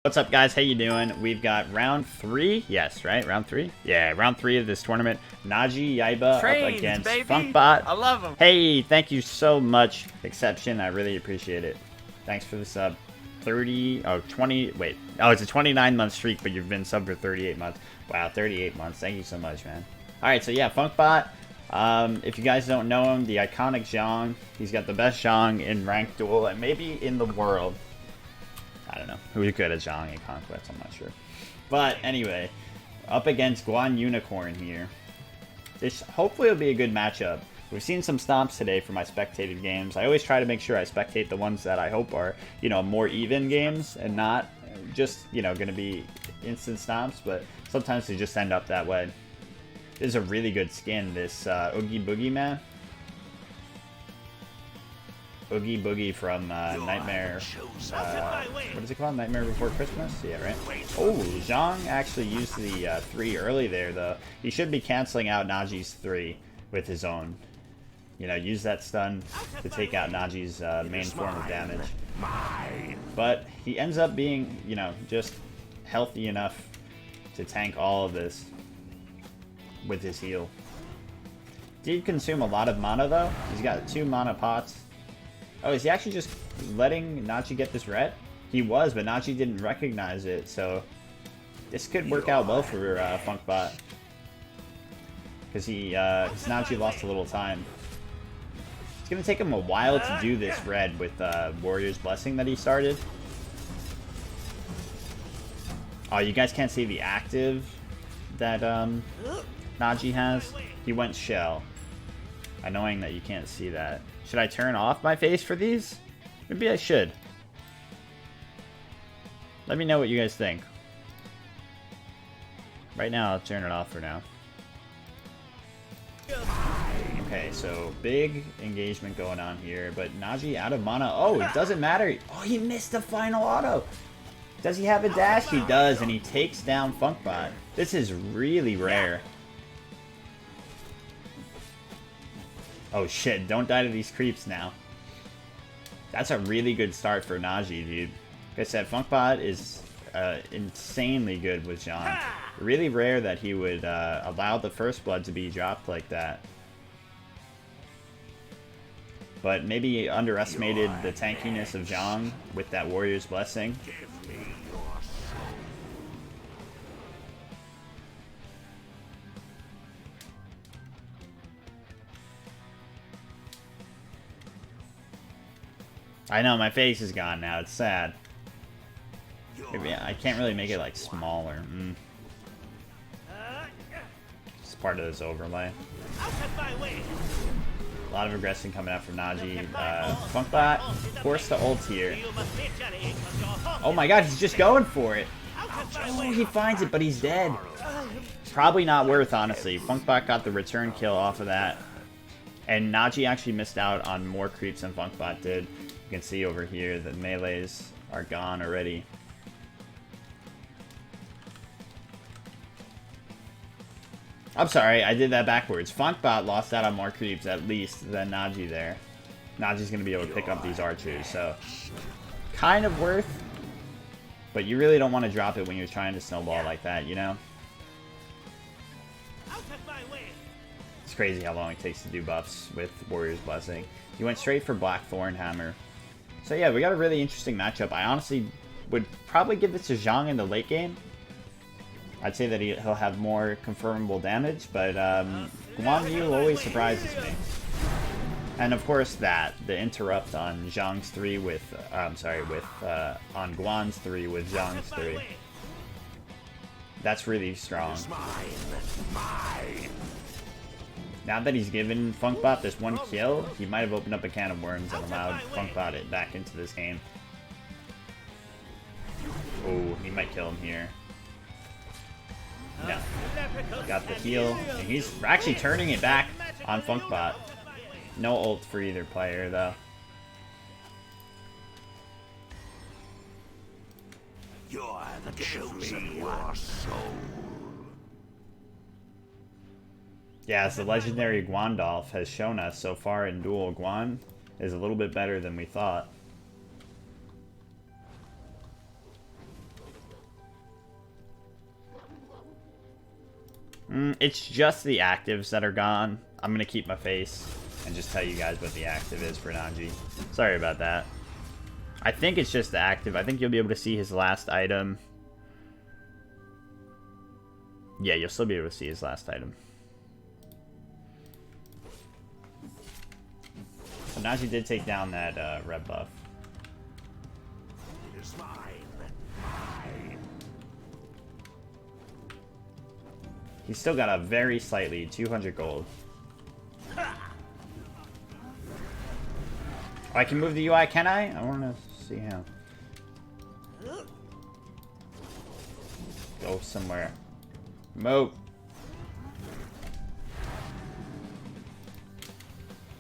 What's up, guys? How you doing? We've got round 3. Yes, right? Round 3? Yeah, round 3 of this tournament. Naji Yaiba up against Funkbot. I love him. Hey, thank you so much, Exception. I really appreciate it. Thanks for the sub. 20, wait. Oh, it's a 29-month streak, but you've been sub for 38 months. Wow, 38 months. Thank you so much, man. Alright, so yeah, Funkbot. If you guys don't know him, the iconic Zhong. He's got the best Zhong in ranked duel and maybe in the world. I don't know. Who's good at Zhong and Conquest, I'm not sure. But anyway, up against Guan Unicorn here. This hopefully will be a good matchup. We've seen some stomps today for my spectated games. I always try to make sure I spectate the ones that I hope are, you know, more even games and not just, you know, going to be instant stomps, but sometimes they just end up that way. This is a really good skin, this Oogie Boogie man. Oogie Boogie from Nightmare, what is it called? Nightmare Before Christmas? Yeah, right? Oh, Zhong actually used the 3 early there, though. He should be canceling out Naji's 3 with his own. You know, use that stun to take out Naji's main form of damage. But he ends up being, you know, just healthy enough to tank all of this with his heal. Did consume a lot of mana, though. He's got 2 mana pots. Oh, is he actually just letting Naji get this red? He was, but Naji didn't recognize it, so this could work out well for Funkbot. Because Naji lost a little time. It's going to take him a while to do this red with Warrior's Blessing that he started. Oh, you guys can't see the active that Naji has. He went Shell. Annoying that you can't see that. Should I turn off my face for these? Maybe I should. Let me know what you guys think. Right now, I'll turn it off for now. Okay, so big engagement going on here, but Naji out of mana. Oh, it doesn't matter. Oh, he missed the final auto. Does he have a dash? He does, and he takes down Funkbot. This is really rare. Oh shit, don't die to these creeps now. That's a really good start for Naji, dude. Like I said, Funkbot is insanely good with Zhong. Really rare that he would allow the first blood to be dropped like that. But maybe he underestimated the tankiness of Zhong with that Warrior's Blessing. I know, my face is gone now. It's sad. Maybe I can't really make it, like, smaller. It's part of this overlay. A lot of aggression coming out from Naji. Funkbot forced to ult here. Oh my god, he's just going for it. Oh, he finds it, but he's dead. Probably not worth, honestly. Funkbot got the return kill off of that. And Naji actually missed out on more creeps than Funkbot did. You can see over here that melees are gone already. I'm sorry, I did that backwards. Funkbot lost out on more creeps at least than Naji there. Naji's going to be able to pick up these archers, so kind of worth. But you really don't want to drop it when you're trying to snowball like that, you know? It's crazy how long it takes to do buffs with Warrior's Blessing. He went straight for Blackthorn Hammer. So yeah, we got a really interesting matchup. I honestly would probably give this to Zhong in the late game. I'd say that he'll have more confirmable damage, but Guan Yu always surprises me. And of course the interrupt on Zhong's 3 with, on Guan's 3 with Zhong's 3. That's really strong. Now that he's given Funkbot this 1 kill, he might have opened up a can of worms and allowed Funkbot it back into this game. Oh, he might kill him here. No. Got the heal, and he's actually turning it back on Funkbot. No ult for either player, though. You're the chosen one. Yeah, as the legendary Guandolf has shown us so far in Duel, Guan is a little bit better than we thought. It's just the actives that are gone. I'm gonna keep my face and just tell you guys what the active is for Naji. Sorry about that. I think it's just the active. I think you'll be able to see his last item. Yeah, you'll still be able to see his last item. So Naji did take down that red buff. It is mine. He's still got a very slight lead, 200 gold. Oh, I can move the UI, can I? I want to see how. Go somewhere. Move.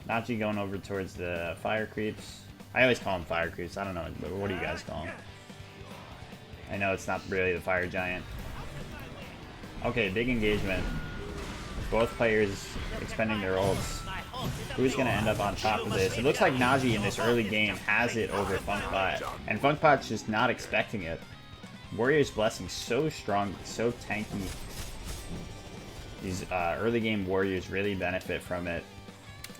Nachi going over towards the fire creeps. I always call them fire creeps. I don't know. What do you guys call them? I know it's not really the fire giant. Okay, big engagement. Both players expending their ults. Who's going to end up on top of this? It looks like Naji in this early game has it over Funkbot. And Funkbot's just not expecting it. Warrior's Blessing so strong, so tanky. These early game warriors really benefit from it.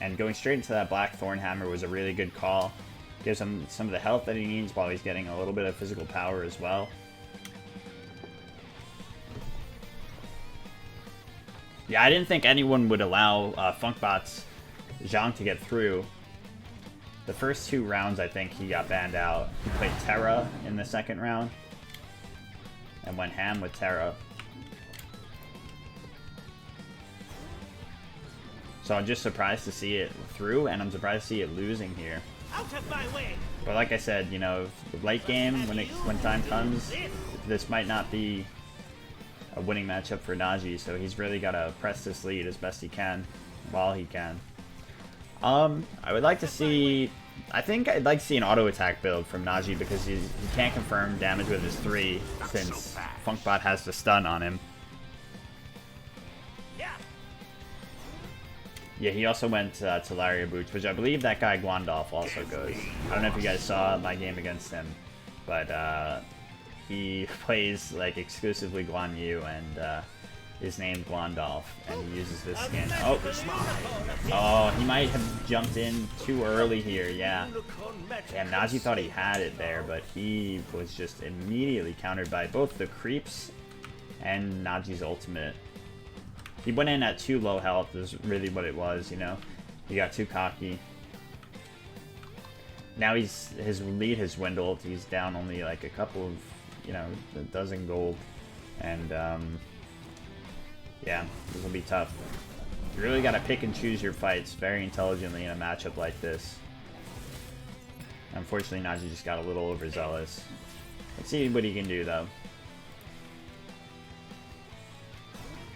And going straight into that Black Thorn Hammer was a really good call. Gives him some of the health that he needs while he's getting a little bit of physical power as well. Yeah, I didn't think anyone would allow Funkbot's Zhong to get through. The first 2 rounds, I think he got banned out. He played Terra in the second round and went ham with Terra. So I'm just surprised to see it through, and I'm surprised to see it losing here. Out of my way. But like I said, you know, late game, when time comes, this might not be a winning matchup for Naji, so he's really got to press this lead as best he can, while he can. I would like to see... I think I'd like to see an auto attack build from Naji because he can't confirm damage with his 3 since Funkbot has the stun on him. Yeah, he also went to Laria Boots, which I believe that guy Guandolf also goes. I don't know if you guys saw my game against him, but he plays like exclusively Guan Yu, and is named Guandolf, and he uses this skin. Oh, he might have jumped in too early here, yeah. And Naji thought he had it there, but he was just immediately countered by both the creeps and Naji's ultimate. He went in at too low health is really what it was, you know. He got too cocky. Now his lead has dwindled. He's down only like a couple of, you know, a dozen gold. And yeah, this will be tough. You really got to pick and choose your fights very intelligently in a matchup like this. Unfortunately, Naji just got a little overzealous. Let's see what he can do, though.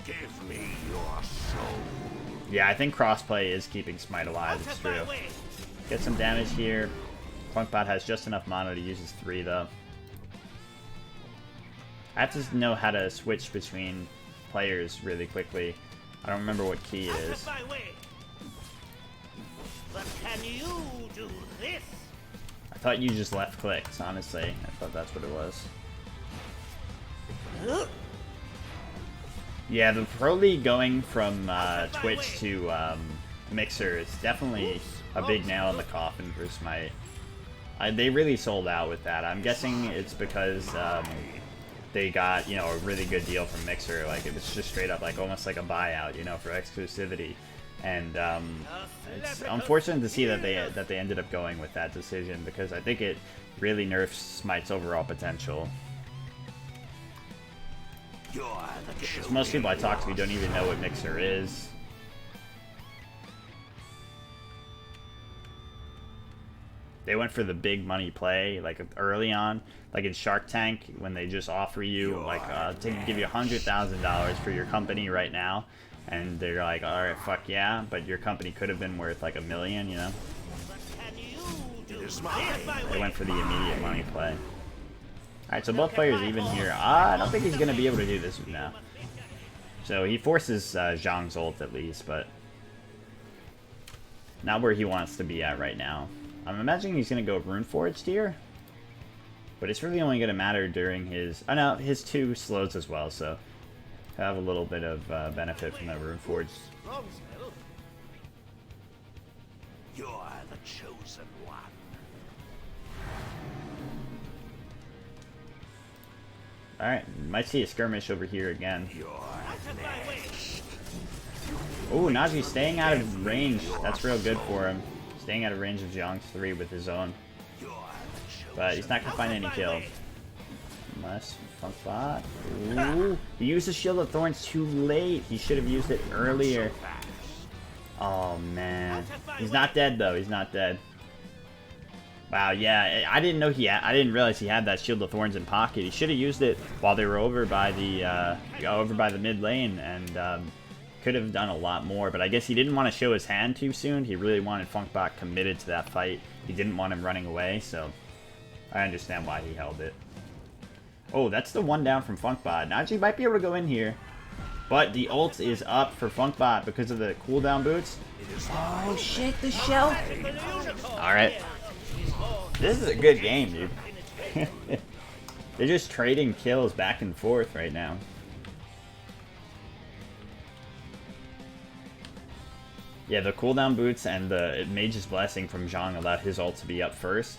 Give me your soul. Yeah, I think Crossplay is keeping Smite alive, it's true. Get some damage here. Funkbot has just enough mana to use his 3, though. I have to know how to switch between players really quickly. I don't remember what key it is. But can you do this? I thought you just left clicks, honestly. I thought that's what it was. Yeah, the Pro League going from Twitch to Mixer is definitely a big nail in the coffin for Smite. They really sold out with that. I'm guessing it's because they got, you know, a really good deal from Mixer. Like, it was just straight up, like, almost like a buyout, you know, for exclusivity. And it's unfortunate to see that they ended up going with that decision, because I think it really nerfs Smite's overall potential. Because most people I talk to don't even know what Mixer is. They went for the big money play, like early on, like in Shark Tank, when they just offer you, like, to give you $100,000 for your company right now. And they're like, alright, fuck yeah, but your company could have been worth like $1 million, you know? They went for the immediate money play. Alright, so both players even here. I don't think he's going to be able to do this now. So he forces Zhong's ult at least, but not where he wants to be at right now. I'm imagining he's going to go Runeforged here. But it's really only going to matter during his... Oh no, his 2 slows as well, so... Have a little bit of benefit from that Rune Forge. Wrong spell. You're the chosen one. Alright, might see a skirmish over here again. You're out of my way. Oh, Naji's staying out of range. That's real good for him. Staying out of range of Zhong's 3 with his own. But he's not going to find any kills. Unless Funkbot. Ooh, he used the Shield of Thorns too late. He should have used it earlier. Oh, man. He's not dead, though. He's not dead. Wow, yeah. I didn't know I didn't realize he had that Shield of Thorns in pocket. He should have used it while they were over by the mid lane, and could have done a lot more. But I guess he didn't want to show his hand too soon. He really wanted Funkbot committed to that fight. He didn't want him running away, so I understand why he held it. Oh, that's the one down from Funkbot. Naji might be able to go in here, but the ult is up for Funkbot because of the cooldown boots. Oh shit, the shell! Alright. This is a good game, dude. They're just trading kills back and forth right now. Yeah, the cooldown boots and the Mage's Blessing from Zhong allowed his ult to be up first.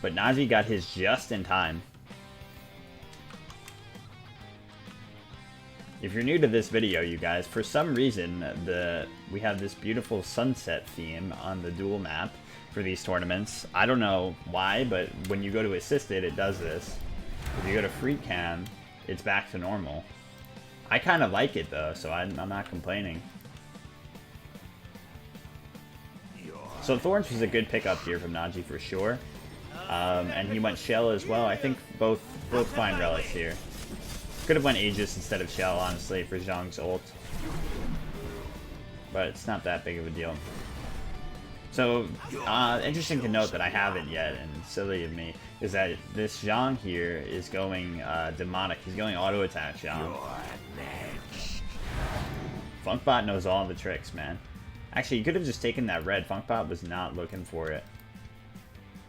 But Naji got his just in time. If you're new to this video, you guys, for some reason, we have this beautiful sunset theme on the Duel map for these tournaments. I don't know why, but when you go to Assisted, it does this. If you go to Free Cam, it's back to normal. I kind of like it, though, so I'm not complaining. So Thorns was a good pickup here from Naji for sure. And he went Shell as well. I think both fine relics here. Could have went Aegis instead of Shell, honestly, for Zhong's ult. But it's not that big of a deal. So, interesting to note that I haven't yet, and silly of me, is that this Zhong here is going demonic. He's going auto attack Zhong. Funkbot knows all the tricks, man. Actually, you could have just taken that red. Funkbot was not looking for it.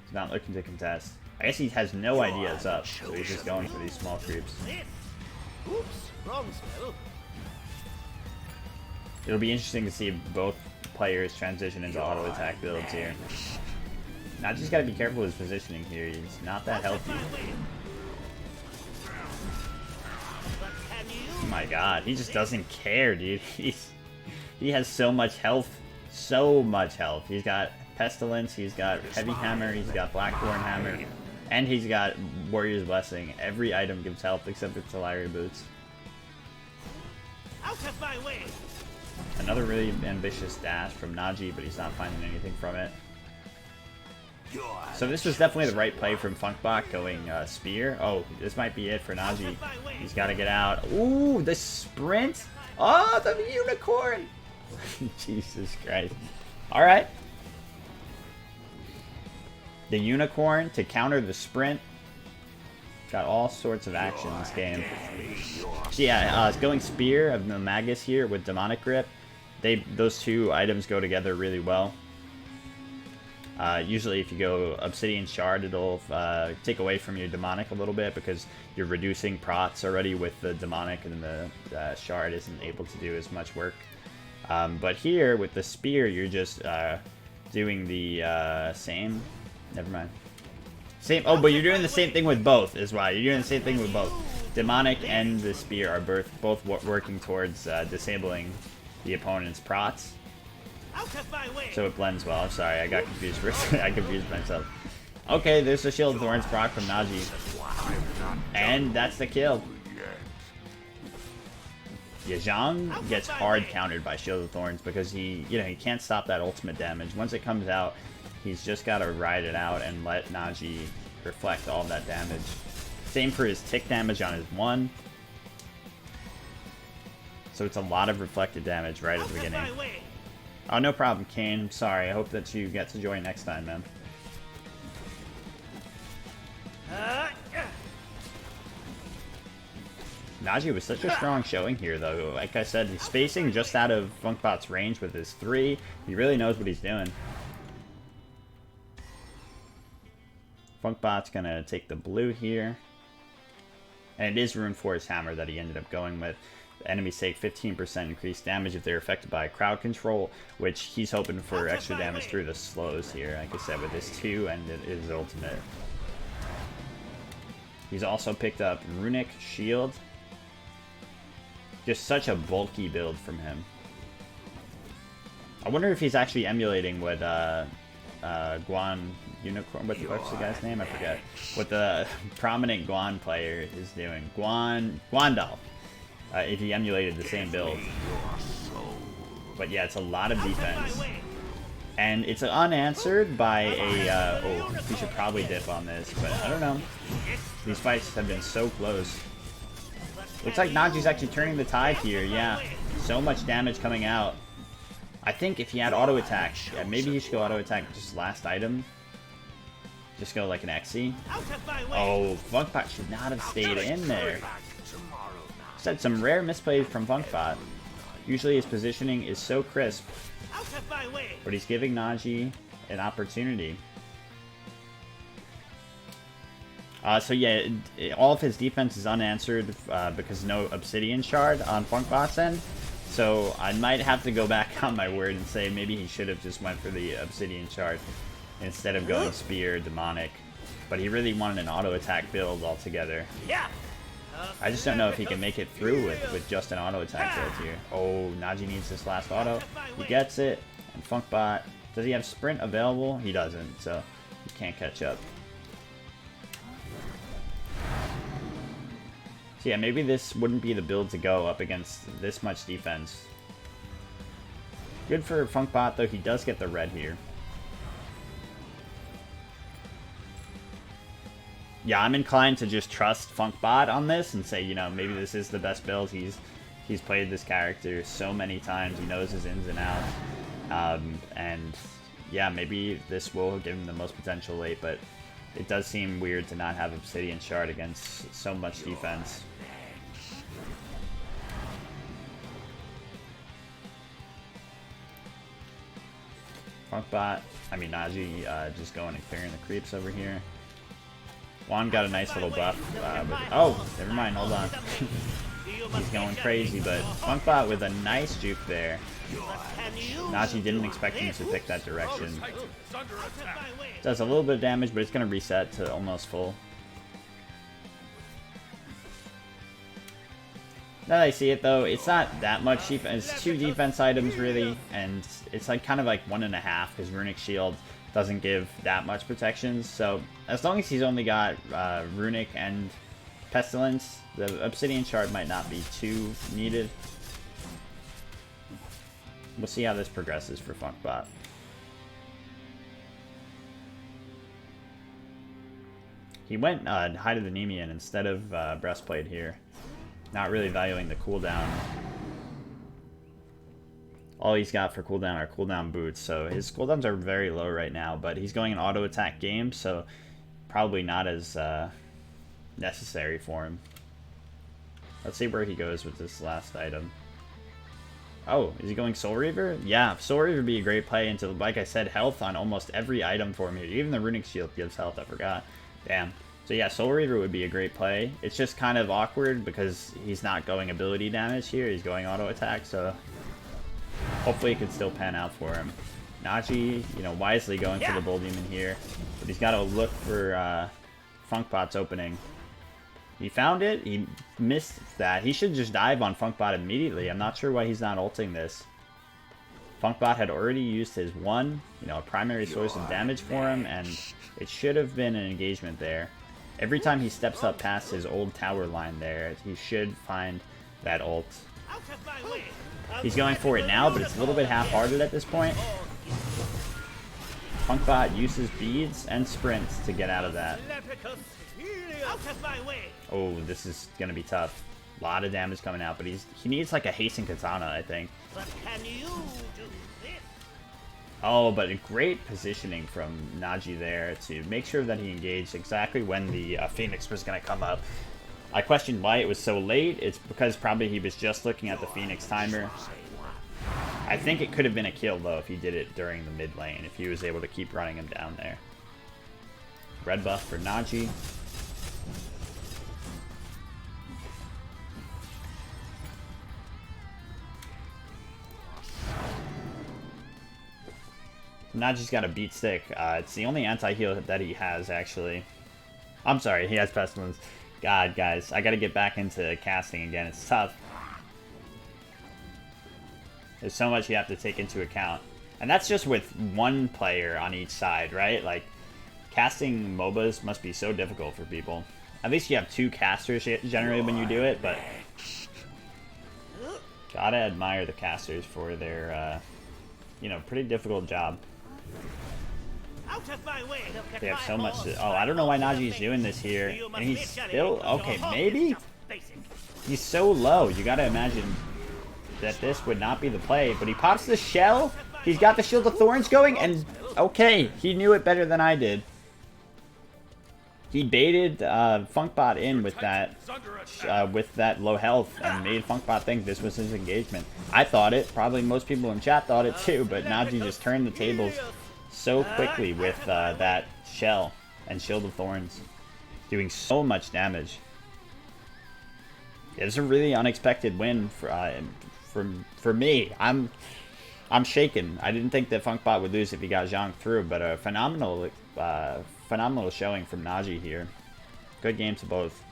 He's not looking to contest. I guess he has no ideas up, so he's just going for these small creeps. Oops, wrong spell. It'll be interesting to see if both players transition into auto attack builds here. Naji's got to be careful with his positioning here. He's not that healthy. Oh my god, he just doesn't care, dude. He has so much health. So much health. He's got Pestilence, he's got Heavy Hammer, he's got Blackthorn Hammer, and he's got Warrior's Blessing. Every item gives health except for Talaria Boots. Out of my way. Another really ambitious dash from Naji, but he's not finding anything from it. So this was definitely the right play from Funkbot going Spear. Oh, this might be it for Naji. He's got to get out. Ooh, the sprint. Oh, the unicorn. Jesus Christ. All right. The unicorn to counter the sprint. Got all sorts of action in this game. So yeah, going Spear of the Magus here with Demonic Grip. Those two items go together really well. Usually if you go Obsidian Shard, it'll take away from your Demonic a little bit because you're reducing prots already with the Demonic, and the Shard isn't able to do as much work. But here with the Spear, you're just doing the same. Never mind. Same. Oh, but you're doing the same thing with both, is why. You're doing the same thing with both. Demonic and the Spear are both working towards disabling the opponent's prots. So it blends well. I'm sorry, I got confused for a second. I confused myself. Okay, there's a Shield of Thorns proc from Naji. And that's the kill. Yeah, Zhong gets hard countered by Shield of Thorns because he can't stop that ultimate damage. Once it comes out, he's just got to ride it out and let Naji reflect all that damage. Same for his tick damage on his 1. So it's a lot of reflected damage right at the beginning. Oh, no problem, Kane. I'm sorry. I hope that you get to join next time, man. Naji was such a strong showing here, though. Like I said, he's spacing just out of Funkbot's range with his 3. He really knows what he's doing. Funkbot's gonna take the blue here. And it is Rune Force Hammer that he ended up going with. The enemies take 15% increased damage if they're affected by crowd control, which he's hoping for extra damage through the slows here, like I said, with his 2 and his ultimate. He's also picked up Runic Shield. Just such a bulky build from him. I wonder if he's actually emulating what Guan Unicorn, what's the guy's name? I forget. What the prominent Guan player is doing. Guandalf. If he emulated the same build. But yeah, it's a lot of defense. And it's unanswered by a... oh, he should probably dip on this, but I don't know. These fights have been so close. Looks like Naji's actually turning the tide here, yeah. So much damage coming out. I think if he had auto attack, yeah, maybe he should go auto attack just last item. Just go like an XC. Oh, Funkbot should not have stayed in there. Said some rare misplays from Funkbot. Usually his positioning is so crisp. But he's giving Naji an opportunity. So yeah, all of his defense is unanswered because no Obsidian Shard on Funkbot's end. So I might have to go back on my word and say maybe he should have just went for the Obsidian Shard instead of going Spear, Demonic. But he really wanted an auto attack build altogether. I just don't know if he can make it through with just an auto attack build here. Oh, Naji needs this last auto. He gets it. And Funkbot, does he have Sprint available? He doesn't, so he can't catch up. So yeah, maybe this wouldn't be the build to go up against this much defense. Good for Funkbot, though. He does get the red here. Yeah, I'm inclined to just trust Funkbot on this and say, you know, maybe this is the best build. He's played this character so many times. He knows his ins and outs. And yeah, maybe this will give him the most potential late, but it does seem weird to not have Obsidian Shard against so much defense. Funkbot, I mean Naji, just going and clearing the creeps over here. Juan got a nice little buff, but, oh, never mind, hold on. He's going crazy, but Funkbot with a nice juke there. Naji didn't expect him to pick that direction. Does a little bit of damage, but it's going to reset to almost full. Now that I see it, though, it's not that much defense. It's 2 defense items, really, and it's like kind of like 1.5, because Runic Shield doesn't give that much protection. So as long as he's only got Runic and Pestilence, the Obsidian Shard might not be too needed. We'll see how this progresses for Funkbot. He went Hide of the Nemean instead of Breastplate here. Not really valuing the cooldown. All he's got for cooldown are cooldown boots, so his cooldowns are very low right now, but he's going an auto attack game, so probably not as necessary for him. Let's see where he goes with this last item. Oh, is he going Soul Reaver? Yeah, Soul Reaver would be a great play into, like I said, health on almost every item for him here. Even the Runic Shield gives health, I forgot. Damn. So yeah, Soul Reaver would be a great play. It's just kind of awkward because he's not going ability damage here. He's going auto attack, so hopefully it could still pan out for him. Naji, you know, wisely going for the Bull Demon here, but he's got to look for Funkbot's opening. He found it. He missed that. He should just dive on Funkbot immediately. I'm not sure why he's not ulting this. Funkbot had already used his one, you know, primary source of damage for him, and it should have been an engagement there. Every time he steps up past his old tower line there, he should find that ult. He's going for it now, but it's a little bit half-hearted at this point. Funkbot uses beads and sprints to get out of that. Oh, this is going to be tough. A lot of damage coming out, but he needs like a hasten katana, I think. Oh, but a great positioning from Naji there to make sure that he engaged exactly when the Phoenix was going to come up. I questioned why it was so late. It's because probably he was just looking at the Phoenix timer. I think it could have been a kill, though, if he did it during the mid lane, if he was able to keep running him down there. Red buff for Naji. Naji's got a beat stick. It's the only anti-heal that he has, actually. I'm sorry, he has Pestilence. God, guys, I gotta get back into casting again. It's tough. There's so much you have to take into account. And that's just with one player on each side, right? Like, casting MOBAs must be so difficult for people. At least you have two casters generally when you do it, but... Gotta admire the casters for their, you know, pretty difficult job. Out of my way. They have so much to... Oh, I don't know why Naji's doing this here. And he's still... Okay, maybe? He's so low. You gotta imagine that this would not be the play. But he pops the shell. He's got the Shield of Thorns going. And, okay, he knew it better than I did. He baited Funkbot in with that low health and made Funkbot think this was his engagement. I thought it. Probably most people in chat thought it too. But Naji just turned the tables so quickly with that shell and Shield of Thorns, doing so much damage. It's a really unexpected win for me. I'm shaken. I didn't think that Funkbot would lose if he got Zhong through, but a phenomenal showing from Naji here. Good game to both.